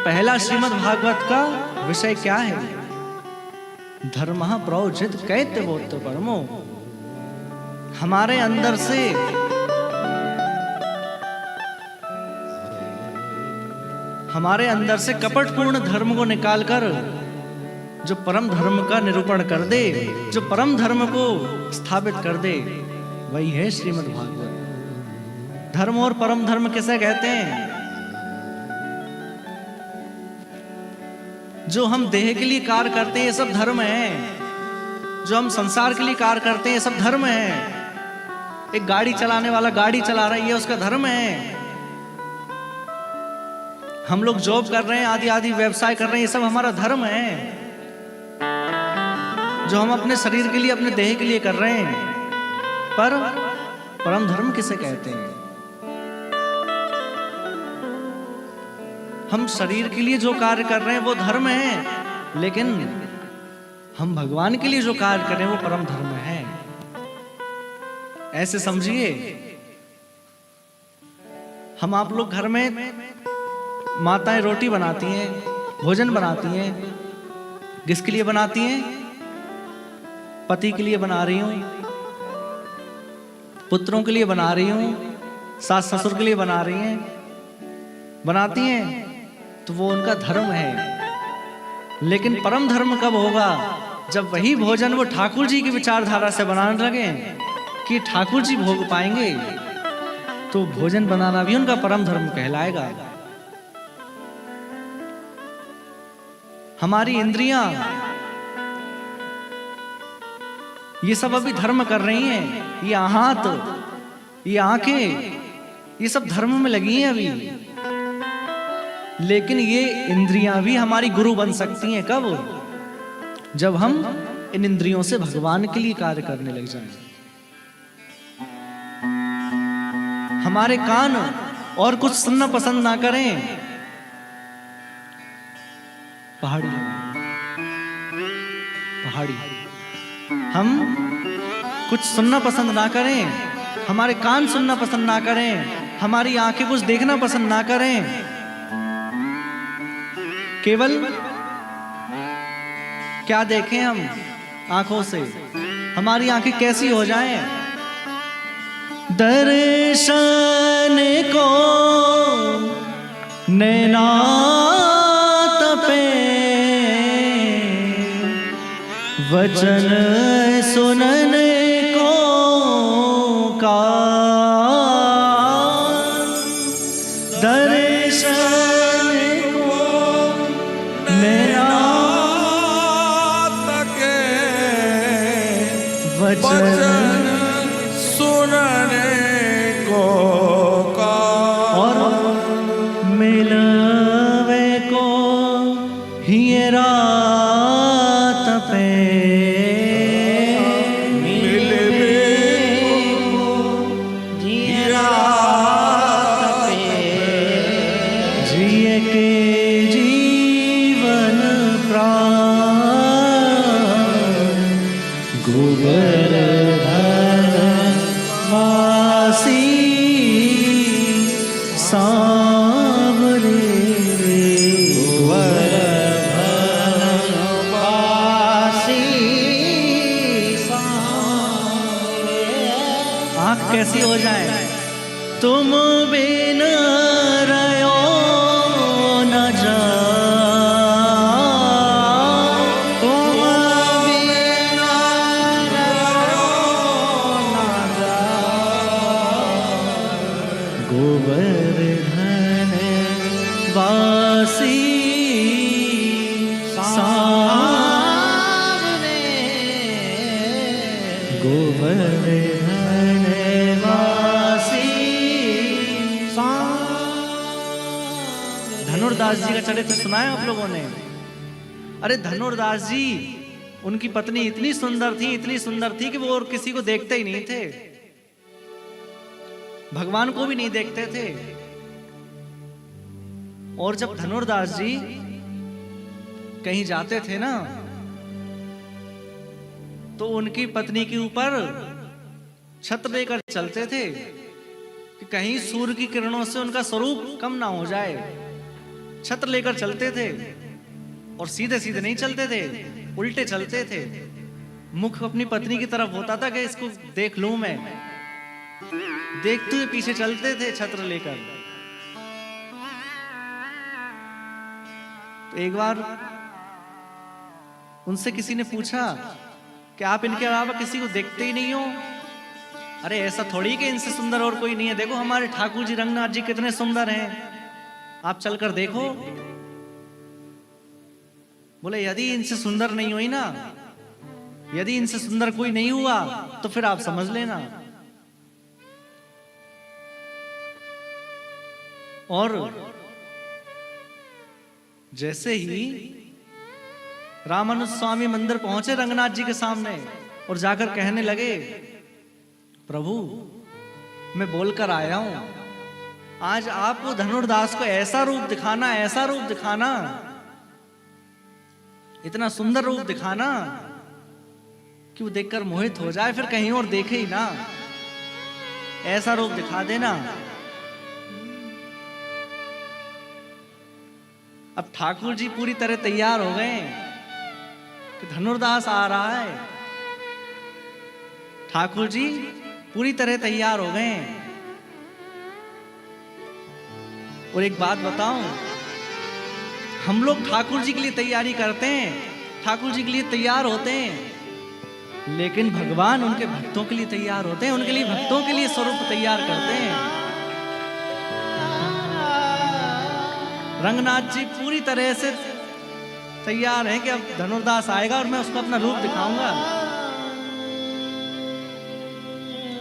पहला श्रीमद् भागवत का विषय क्या है? धर्मः प्रोजित कैत्यवोत्त परमो। हमारे अंदर से कपटपूर्ण धर्म को निकालकर जो परम धर्म का निरूपण कर दे, जो परम धर्म को स्थापित कर दे, वही है श्रीमद् भागवत। धर्म और परम धर्म किसे कहते हैं? जो हम देह के लिए कार्य करते हैं ये सब धर्म है। जो हम संसार के लिए कार्य करते हैं ये सब धर्म है। एक गाड़ी चलाने वाला गाड़ी चला रहा है, ये उसका धर्म है। हम लोग जॉब कर रहे हैं, आदि आदि व्यवसाय कर रहे हैं, ये सब हमारा धर्म है। जो हम अपने शरीर के लिए, अपने देह के लिए कर रहे हैं। पर परम धर्म किसे कहते हैं? हम शरीर के लिए जो कार्य कर रहे हैं वो धर्म है, लेकिन हम भगवान के लिए जो कार्य कर रहे हैं वो परम धर्म है। ऐसे समझिए, हम आप लोग घर में माताएं रोटी बनाती हैं, भोजन बनाती हैं, किसके लिए बनाती हैं? पति के लिए बना रही हूं, पुत्रों के लिए बना रही हूं, सास ससुर के लिए बना रही हैं, बनाती हैं, तो वो उनका धर्म है। लेकिन परम धर्म कब होगा? जब वही भोजन वो ठाकुर जी की विचारधारा से बनाने लगे कि ठाकुर जी भोग पाएंगे, तो भोजन बनाना भी उनका परम धर्म कहलाएगा। हमारी इंद्रियां ये सब अभी धर्म कर रही हैं। ये हाथ, ये आंखें, ये सब धर्म में लगी हैं अभी। लेकिन ये इंद्रियां भी हमारी गुरु बन सकती हैं। कब? जब हम इन इंद्रियों से भगवान के लिए कार्य करने लग जाएं। हमारे कान और कुछ सुनना पसंद ना करें। पहाड़ी हम कुछ सुनना पसंद ना करें, हमारे कान सुनना पसंद ना करें, हमारी आंखें कुछ देखना पसंद ना करें। केवल क्या देखें हम आंखों से? हमारी आंखें कैसी हो जाएं? दर्शन को नैना तपे, वचन सुनने को कान। दर्शन को नैना तके, वचन सुनने को कान। और मिलवे को हियरा तपे, कैसी हो जाए? तुम बिन रहो न जाओ, तुम बिन रहो न जाओ। गोवर्धन वासी सामने, गोवर्धन धनुर्दास जी का चरित्र सुना है आप लोगों ने? अरे धनुर्दास जी, उनकी पत्नी इतनी सुंदर थी, इतनी सुंदर थी कि वो और किसी को देखते ही नहीं थे, भगवान को भी नहीं देखते थे। और जब धनुर्दास जी कहीं जाते थे ना, तो उनकी पत्नी के ऊपर छत्र लेकर चलते थे कि कहीं सूर्य की किरणों से उनका स्वरूप कम ना हो जाए। छत्र लेकर चलते थे और सीधे सीधे नहीं चलते थे, उल्टे चलते थे। मुख अपनी पत्नी की तरफ होता था कि इसको देख लूं मैं, देखते हुए पीछे चलते थे छत्र लेकर। तो एक बार उनसे किसी ने पूछा कि आप इनके अलावा किसी को देखते ही नहीं हो? अरे ऐसा थोड़ी कि इनसे सुंदर और कोई नहीं है, देखो हमारे ठाकुर जी रंगनाथ जी कितने सुंदर हैं, आप चलकर देखो। बोले यदि इनसे सुंदर नहीं हुई ना, यदि इनसे सुंदर कोई नहीं हुआ तो फिर आप समझ लेना। और जैसे ही रामानुज स्वामी मंदिर पहुंचे रंगनाथ जी के सामने और जाकर कहने लगे, प्रभु मैं बोलकर आया हूं, आज आपको धनुर्दास को ऐसा रूप दिखाना, ऐसा रूप दिखाना, इतना सुंदर रूप दिखाना कि वो देखकर मोहित हो जाए, फिर कहीं और देखे ही ना। ऐसा रूप दिखा देना। अब ठाकुर जी पूरी तरह तैयार हो गए कि धनुर्दास आ रहा है। ठाकुर जी पूरी तरह तैयार हो गए। और एक बात बताऊं, हम लोग ठाकुर जी के लिए तैयारी करते हैं, ठाकुर जी के लिए तैयार होते हैं, लेकिन भगवान उनके भक्तों के लिए तैयार होते हैं, उनके लिए भक्तों के लिए स्वरूप तैयार करते हैं। रंगनाथ जी पूरी तरह से तैयार हैं कि अब धनुर्दास आएगा और मैं उसको अपना रूप दिखाऊंगा।